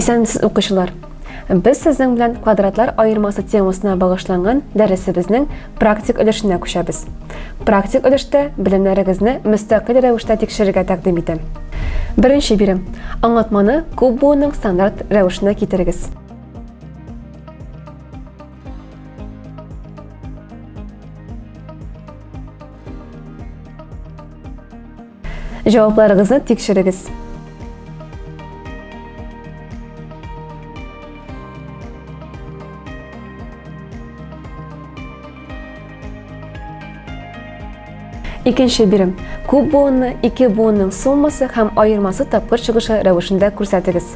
Esensiz okuşular. Biz sizin bilen kvadratlar ayırması temasına bağışlangan dersimizin praktik ülüşüne kuşabız. Praktik ülüşte bilimleringizni müstakil rewişde tekşirige takdim etem. Birinci birim. Anlatmany kubunyň standart rewişine kitirigiz. Jawaplarınızı tekşirigiz. İkinci birim. Kub buğunu, iki buğunun summası hem ayırması tapkır çıkışı rewişinde kursatygiz.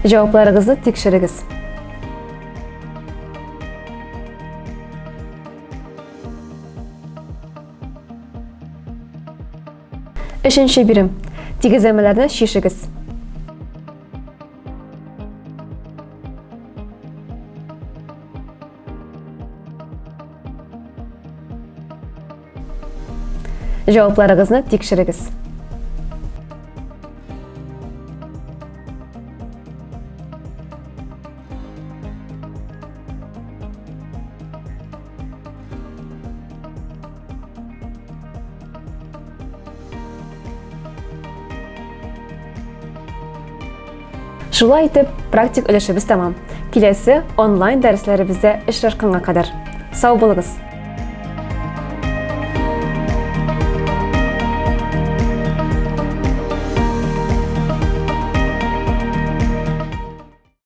Jawaplarınızı tekşirigiz. Üçüncü birim. Tigizlemelerini şişigiz. Jawaplarınızı tekşirigiz. Şulay etip praktik ülüşübüz tamam. Kilesi online derslerimizde işleşkanga kadar. Sağ bolunuz.